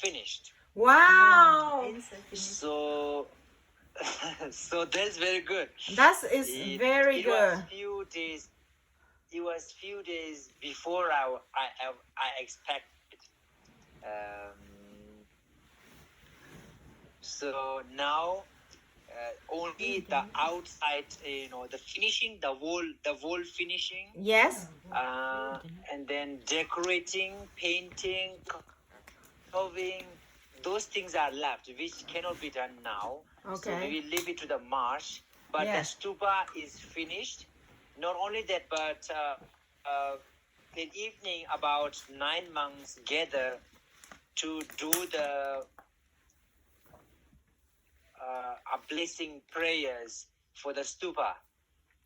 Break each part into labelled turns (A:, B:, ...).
A: finished.
B: Wow.
A: So so that's very good.
B: That is very
A: It was
B: good.
A: few days. It was few days before I expected. So now only the outside, the finishing, the wall finishing,
B: Yes.
A: and then decorating, painting, carving. Those things are left, which cannot be done now. So
B: Okay.
A: we will leave it to the March. But
B: Yes.
A: the stupa is finished. Not only that, but in evening, about 9 monks gather to do the blessing prayers for the stupa.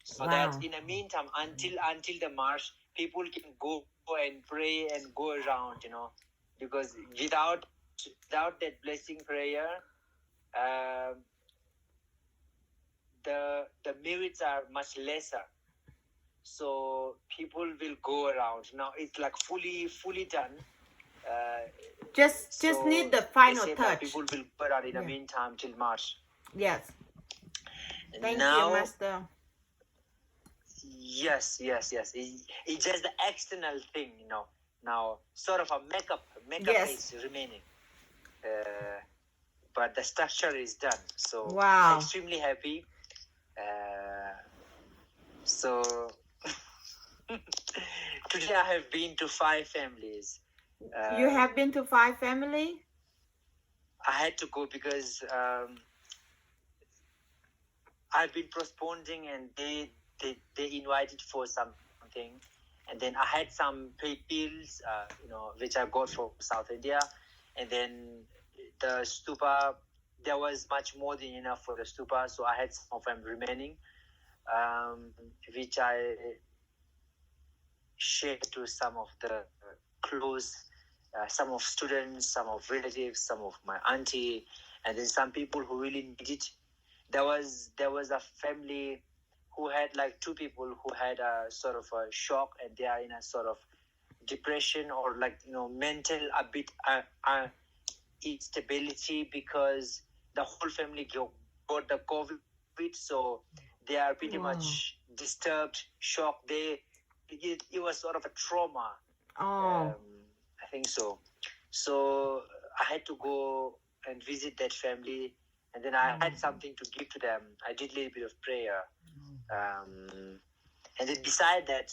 A: So that in the meantime, until the March, people can go and pray and go around, because without that blessing prayer, the merits are much lesser. So people will go around. Now it's like fully done.
B: Just
A: So
B: need the
A: they
B: final
A: say that
B: touch.
A: people will go around in the meantime till March.
B: Yes. Thank
A: Now,
B: you, Master.
A: Yes. It's just the external thing, Now, sort of a makeup
B: Yes.
A: is remaining, but the structure is done. So
B: Wow.
A: extremely happy. So today I have been to 5 families.
B: You have been to 5 family?
A: I had to go because I've been postponing, and they invited for something, and then I had some pills, which I got from South India, and then the stupa, there was much more than enough for the stupa, so I had some of them remaining, which I shared to some of the close, some of students, some of relatives, some of my auntie, and then some people who really need it. There was a family who had like 2 people who had a sort of a shock, and they are in a sort of depression or like mental a bit instability, because the whole family got the COVID, so they are pretty much disturbed, shocked. It was sort of a trauma. I think so. So I had to go and visit that family, and then I had something to give to them. I did a little bit of prayer. And then beside that,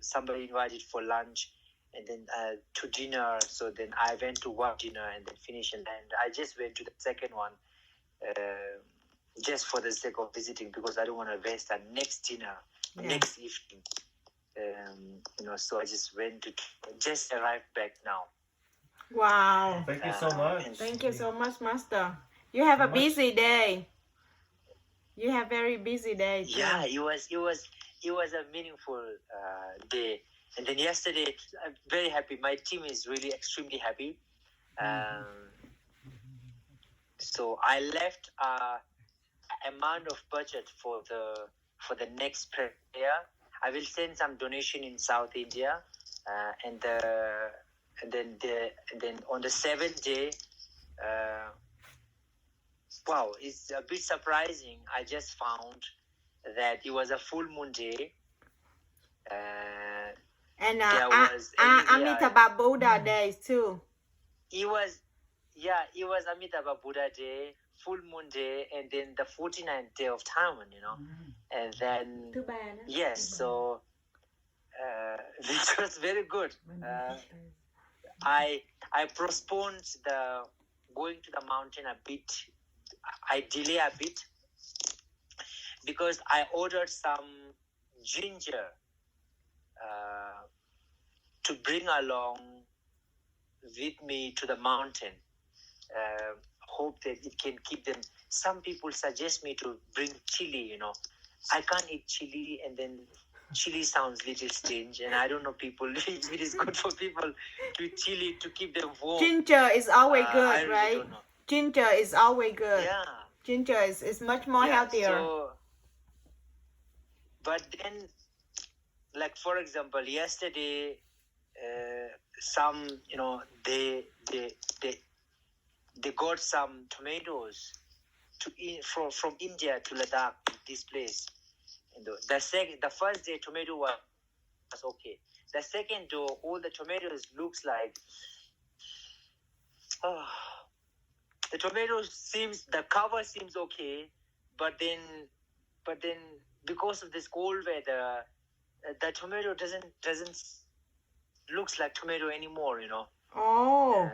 A: somebody invited for lunch, and then to dinner. So then I went to one dinner and then finished, and then I just went to the second one, just for the sake of visiting, because I don't want to waste the next dinner, next evening. So I just went to, just arrived back now.
B: Wow.
C: Thank you so much.
B: Thank you so much, Master. You have a busy day. You have very busy day too.
A: Yeah, it was a meaningful day. And then yesterday, I'm very happy. My team is really extremely happy. So I left amount of budget for the next prayer. I will send some donation in South India, and then on the 7th day. Wow, it's a bit surprising. I just found that it was a full moon day.
B: And
A: there was
B: Amitabha Buddha days too.
A: It was Amitabha Buddha day, full moon day, and then the 49th day of Dharma, and then yes, so this was very good. I postponed the going to the mountain a bit. I delay a bit because I ordered some ginger to bring along with me to the mountain. Hope that it can keep them. Some people suggest me to bring chili, I can't eat chili, and then chili sounds a little strange, and I don't know people if it is good for people to eat chili to keep them warm.
B: Ginger is always good,
A: I really
B: right?
A: don't know.
B: Ginger is always good.
A: Yeah.
B: Ginger is much more healthier.
A: So, but then, like for example, yesterday, some they got some tomatoes from India to Ladakh, this place. And the first day tomato was okay. The second day, all the tomatoes looks like the the cover seems okay, but then because of this cold weather, the tomato doesn't looks like tomato anymore,
B: Oh.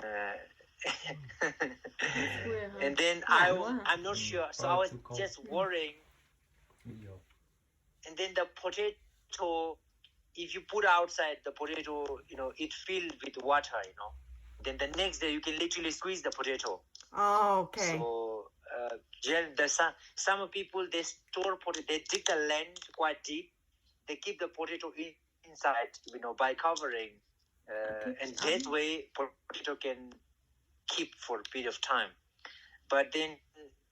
A: And then I'm not sure, so I was just worrying. And then the potato, if you put outside the potato, it filled with water, then the next day you can literally squeeze the potato.
B: Oh, okay.
A: So some people, they store potato, they dig the land quite deep, they keep the potato inside, by covering, and that way potato can keep for a period of time. But then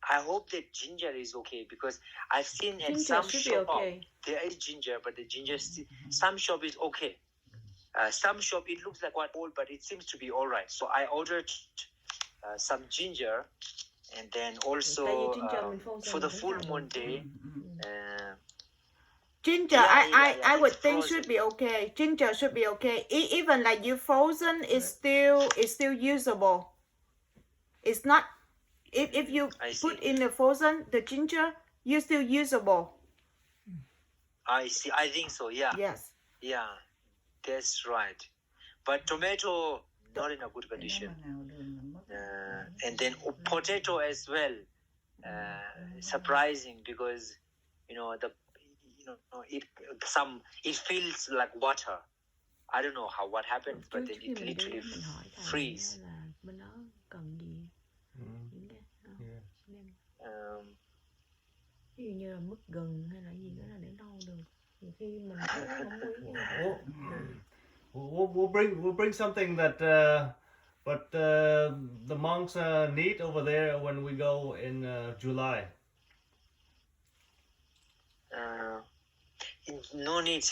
A: I hope that ginger is okay, because I've seen at some shop there is ginger, but the ginger some shop is okay. Some shop it looks like quite old, but it seems to be all right. So I ordered some ginger, and then also for the full moon day.
B: Ginger, I would think should be okay. Ginger should be okay. Even like you frozen, it's still usable. It's not if you put in the frozen the ginger, you still usable.
A: I see. I think so. Yeah.
B: Yes.
A: Yeah, that's right. But tomato not in a good condition. And then potato as well. Surprising, because it feels like water. I don't know what happened, but then it literally freeze.
C: Ví dụ như là mứt gừng hay là gì đó là để lâu được. Nhiều khi mình không biết.
D: We'll bring something that the monks need over there when we go in July.
A: No need.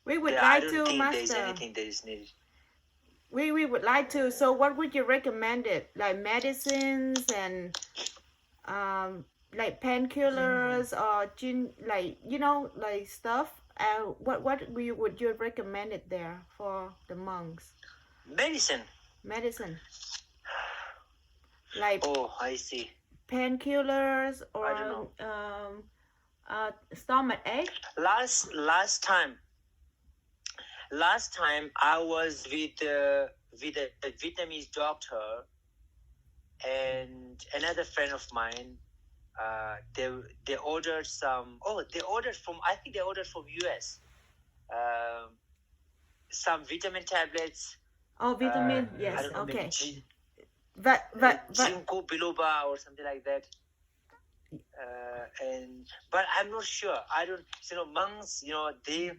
B: We would like
A: I don't
B: to,
A: think
B: Master.
A: there's anything that is needed.
B: We would like to. So what would you recommend it? Like medicines and like painkillers or like stuff. What would you recommend it there for the monks?
A: Medicine.
B: Like
A: I see.
B: Painkillers or
A: I don't know.
B: Stomach ache.
A: Last time I was with a Vietnamese doctor and another friend of mine. They ordered some. They ordered from US. Some vitamin tablets.
B: Oh, vitamin. Yes.
A: I don't know,
B: Okay.
A: but
B: But
A: ginkgo biloba or something like that. But I'm not sure. I don't. Monks. They.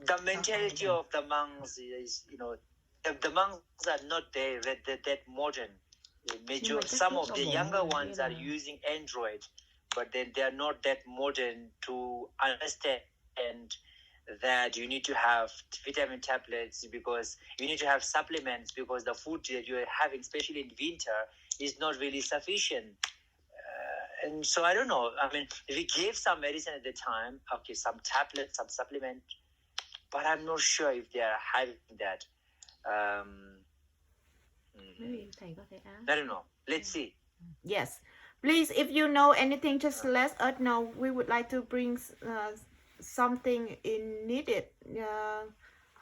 A: The mentality of the monks is, the monks are not there that modern. Some of the younger ones are using Android, but then they are not that modern to understand that you need to have vitamin tablets, because you need to have supplements, because the food that you're having, especially in winter, is not really sufficient. And so I don't know. I mean, we gave some medicine at the time, okay, some tablets, some supplement, but I'm not sure if they are having that. I don't know. Let's see.
B: yes, please, if you know anything, just let us know. We would like to bring something in needed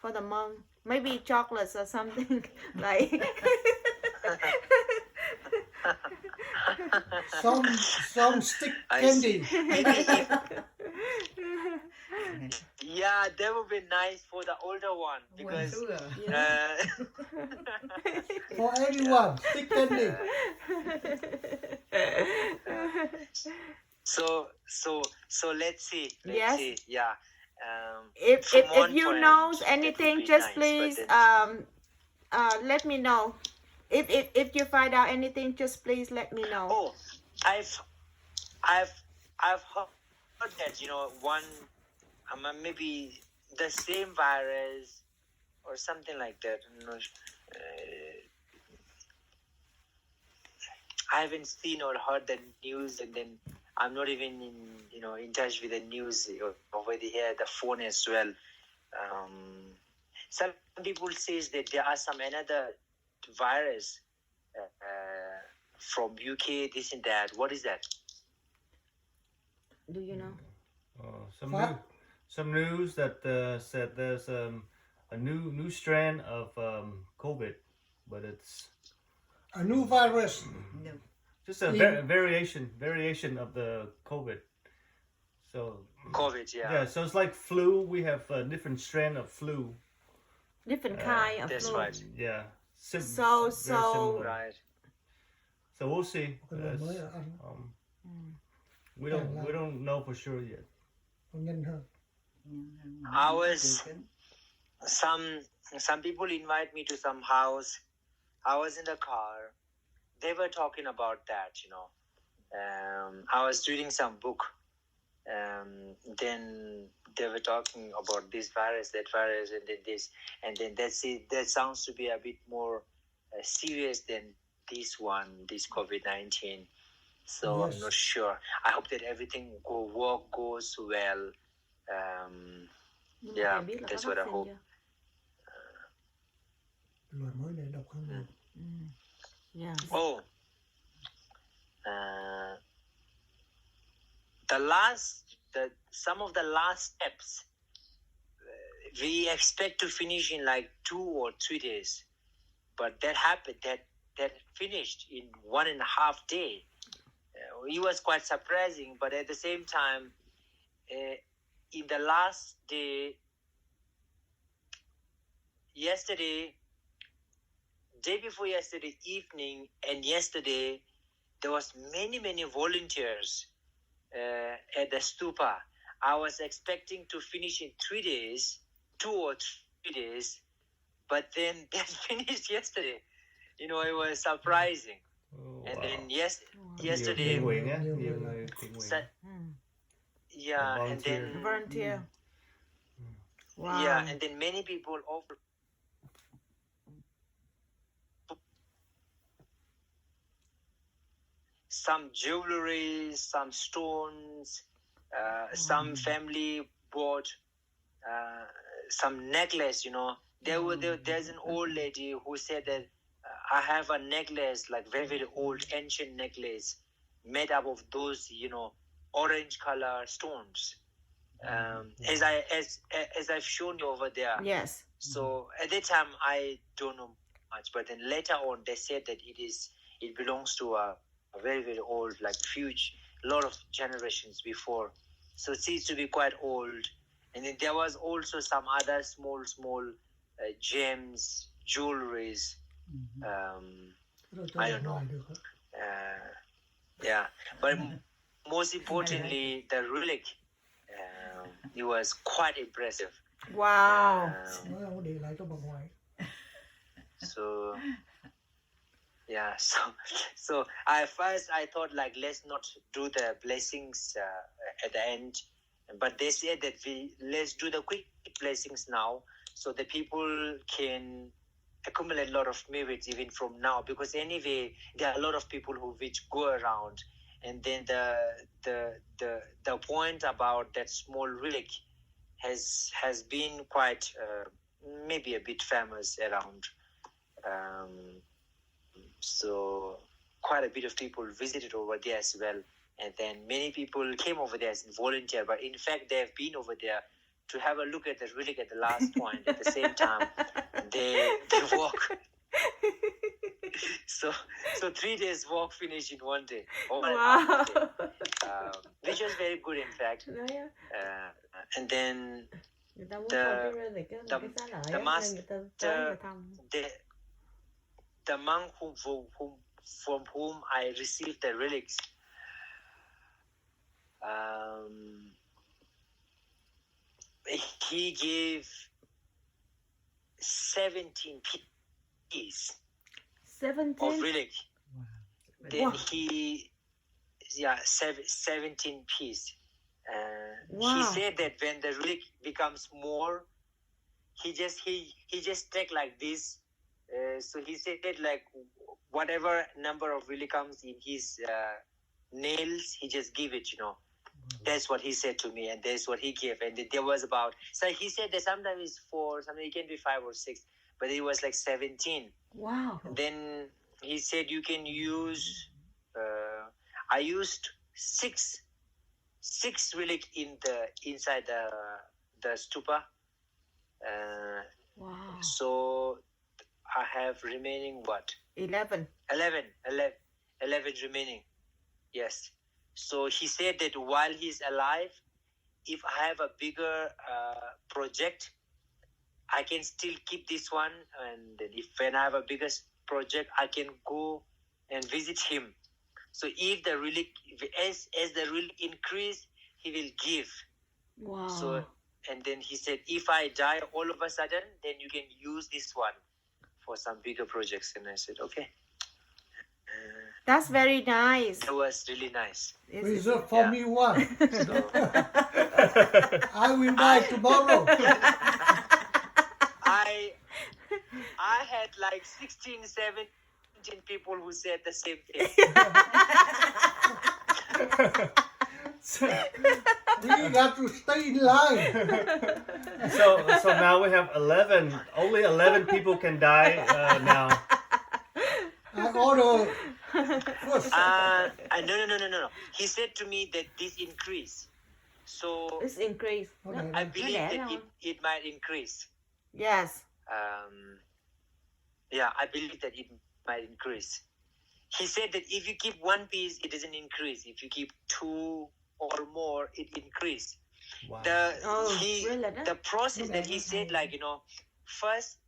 B: for the monk. Maybe chocolates or something like.
E: Some stick candy.
A: Yeah, that would be nice for the older one, because
E: For everyone, stick candy.
A: So let's see.
B: Yes.
A: See. Yeah.
B: If you
A: point,
B: know
A: that would
B: anything,
A: be
B: just
A: nice,
B: please
A: but then-
B: let me know. If you find out anything, just please let me know.
A: I've heard that one maybe the same virus or something like that. I haven't seen or heard the news, and then I'm not even in touch with the news over here, the phone as well. Some people says that there are some another virus from UK, this and that. What is that?
B: Do you know?
E: What?
D: Some news that said there's a new strand of COVID, but it's
E: A new virus.
D: just a variation of the COVID. So
A: COVID, yeah.
D: yeah, so it's like flu. We have a different strand of flu.
B: Different kind of
A: That's
B: flu.
A: right.
D: Yeah.
B: So-
D: very similar.
A: Right.
D: So we'll see.
E: Cái lời mới là ăn
D: We don't know for sure yet.
E: còn nhanh hơn.
A: I was some people invite me to some house. I was in the car. They were talking about that, I was reading some book. Then they were talking about this virus, that virus, and then this, and then that's it. That sounds to be a bit more serious than this one, this COVID-19. So
E: Yes.
A: I'm not sure. I hope that everything goes well.
B: Nhưng mà
A: Yeah,
B: thầy biết là
A: that's
B: có
A: what I
B: vaccine
A: hope.
B: chưa?
E: Cái lời mới này độc hơn nhiều.
B: Yeah.
A: Oh, some of the last steps we expect to finish in like 2 or 3 days, but that happened. That finished in 1.5 days. It was quite surprising, but at the same time, in the last day, day before yesterday evening, and yesterday, there was many volunteers at the stupa. I was expecting to finish in 3 days, 2 or 3 days, but then that finished yesterday. It was surprising.
D: Oh,
A: And
D: wow.
A: then
D: Nhiều
A: yesterday,
D: thiện nguyện á,
E: Nhiều
D: nhiều
E: người.
D: người thiện nguyện.
A: yeah, and
D: volunteer.
A: then
B: Volunteer. Wow.
A: yeah, and then many people offer some jewelry, some stones. Some family bought some necklace. There's an old lady who said that I have a necklace, like very old ancient necklace, made up of those orange color stones. As I've shown you over there.
B: Yes.
A: So at that time I don't know much, but then later on they said that it belongs to a very old, like huge, lot of generations before. So it seems to be quite old. And then there was also some other small gems, jewelries.
E: Cái đó cho
A: I
E: ra
A: don't know.
E: ngoài được hả?
A: Yeah, but most importantly, the relic, it was quite impressive.
B: Wow.
E: Nói không có để lại cho bà ngoại.
A: So yeah, so I thought like let's not do the blessings at the end, but they said that let's do the quick blessings now, so the people can accumulate a lot of merits even from now, because anyway there are a lot of people which go around, and then the point about that small relic has been quite maybe a bit famous around. So quite a bit of people visited over there as well, and then many people came over there as volunteer, but in fact they have been over there to have a look at the relic at the last point. At the same time they walk. So 3 days walk finished in 1 day.
B: Wow.
A: Which was very good in fact.
C: Đấy á,
A: And then
C: người ta muốn
A: The-
C: thăm cái relic á,
A: the-
C: cái xá lợi
A: the
C: á, nên
A: mas-
C: người ta tới người thăm.
A: the monk from whom I received the relics, he gave 17 pieces
B: 17.
A: of relic. Then
B: Wow.
A: he, 17 pieces. He
B: Wow.
A: said that when the relic becomes more, he just take like this So he said like whatever number of really comes in his nails, he just give it, That's what he said to me, and that's what he gave. And there was about, so he said that sometimes it's 4, sometimes it can be 5 or 6, but it was like 17.
C: Wow.
A: Then he said you can use, I used six relic inside the stupa.
C: Wow.
A: So I have remaining what?
B: 11.
A: 11 remaining. Yes. So he said that while he's alive, if I have a bigger project, I can still keep this one. And then when I have a bigger project, I can go and visit him. So if the relic, as the relic increase, he will give.
C: Wow.
A: So, and then he said, if I die all of a sudden, then you can use this one for some bigger projects. And I said, okay.
B: That's very nice.
A: That was really nice.
E: Reserve for
A: Yeah.
E: me one.
A: So
E: I will die tomorrow.
A: I had like 16, 17 people who said the same thing.
E: We got to stay in line.
D: So now we have 11. Only 11 people can die now.
E: I order first.
A: No. He said to me that this increase. So
B: It's increased.
E: Okay.
A: I believe
C: lẽ
A: that
C: đâu?
A: it might increase.
B: Yes.
A: Yeah, I believe that it might increase. He said that if you keep one piece, it doesn't increase. If you keep 2 or more, it increase.
D: Wow.
A: The process that he said, like, first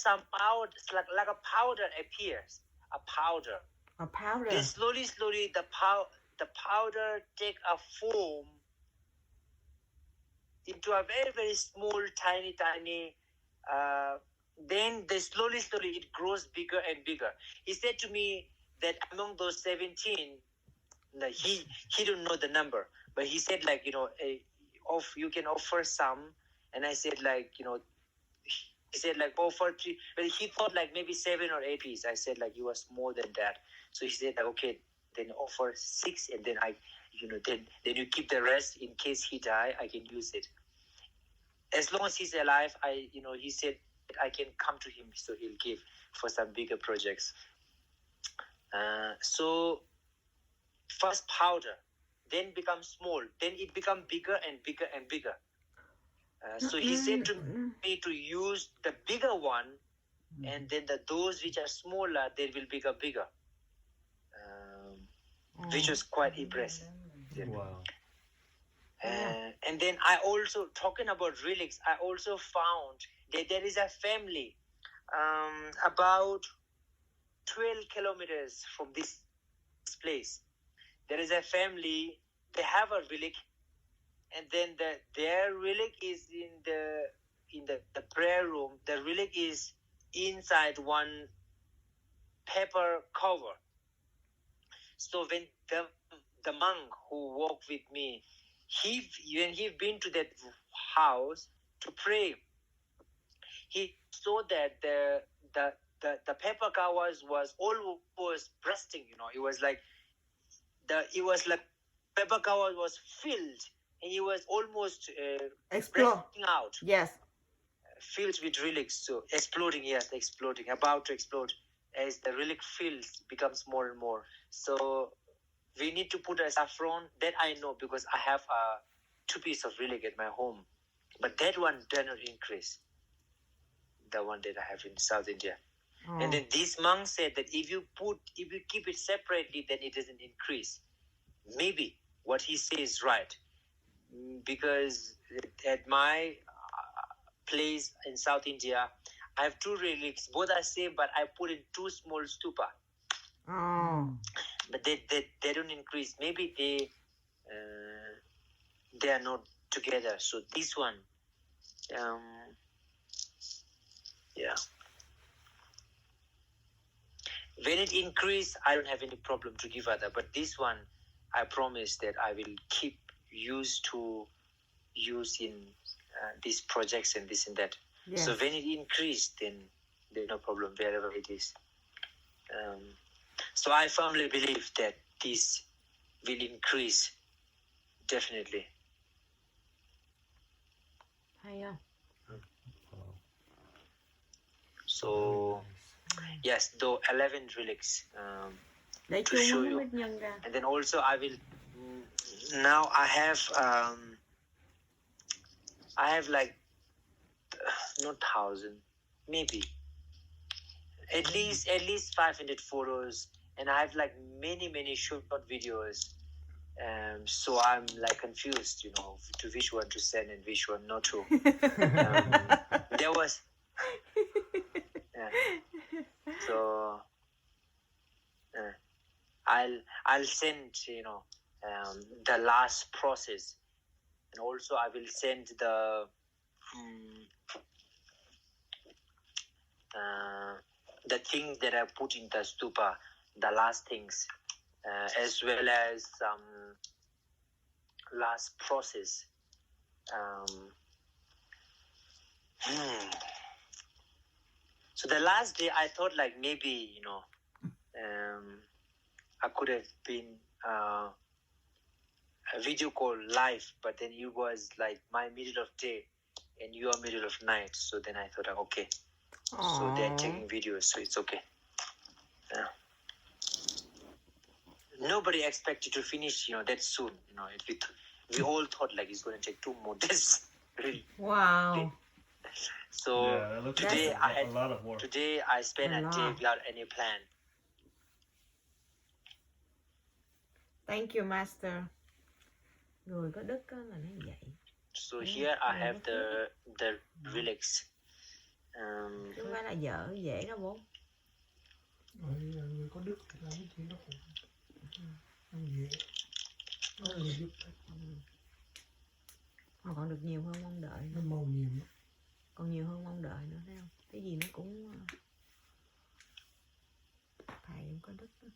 A: some powder, like a powder appears, a powder.
B: A powder.
A: Then slowly, the powder take a form into a very, very small, tiny. Then slowly it grows bigger and bigger. He said to me that among those 17, he don't know the number, but he said like, you can offer some, and I said like, he said like offer 3, but he thought like maybe 7 or 8 pieces. I said like, you was more than that. So he said like, okay, then offer 6, and then then you keep the rest in case he die, I can use it. As long as he's alive, he said I can come to him, so he'll give for some bigger projects. So first powder, then becomes small, then it become bigger and bigger and bigger. So he said to me to use the bigger one, and then those which are smaller, they will become bigger, which was quite impressive.
D: Wow.
A: And then I also, talking about relics, I also found that there is a family about 12 kilometers from this place. There is a family, they have a relic, and then their relic is in the prayer room. The relic is inside one paper cover. So when the monk who walked with me, when he been to that house to pray, he saw that the paper covers was almost bursting. It was like paper cover was filled, and it was almost bursting out.
B: Yes.
A: Filled with relics, so exploding, about to explode as the relic fills, becomes more and more. So we need to put a saffron. That I know because I have 2 pieces of relic at my home, but that one did not increase. The one that I have in South India.
B: Oh.
A: And then this monk said that if you keep it separately, then it doesn't increase. Maybe what he says is right, because at my place in South India, I have 2 relics. Both are same, but I put in 2 small stupa.
B: Oh.
A: But they don't increase. Maybe they are not together. So this one, yeah. When it increase, I don't have any problem to give other. But this one, I promise that I will keep use in these projects and this and that.
B: Yes.
A: So when it increased, then there's no problem wherever it is. So I firmly believe that this will increase definitely.
C: Hay không?
A: So yes, though 11 relics
C: Để
A: to
C: chung
A: show
C: nó
A: you.
C: mới nhân ra.
A: And then also I will now I have like not 1,000, maybe at least 500 photos, and I have like many short videos. So I'm like confused, to which one to send and which one not to. There was, yeah. So I'll send the last process, and also I will send the things that I put in the stupa, the last things, as well as some last process. So the last day I thought like maybe I could have been a video call live, but then it was like my middle of day and your middle of night. So then I thought, okay, so they're taking videos, so it's okay. Yeah. Nobody expected to finish, that soon. We all thought like it's going to take 2 more days. Really.
C: Wow.
A: So
D: Yeah, it looks
A: today
D: like a lot of work.
A: Today I spent a day without any plan.
B: Thank you, Master.
C: Người có đức á là nó vậy.
A: So here I have the relics.
C: Chứ không phải là vợ dễ đâu bố.
E: Người có đức thì làm cái gì nó cũng không dễ. Có người giúp.
C: Mà còn được nhiều hơn mong đợi.
E: Nó màu nhiều lắm.
C: Còn nhiều hơn mong đợi nữa thấy không? Cái gì nó cũng thầy cũng có đức đó.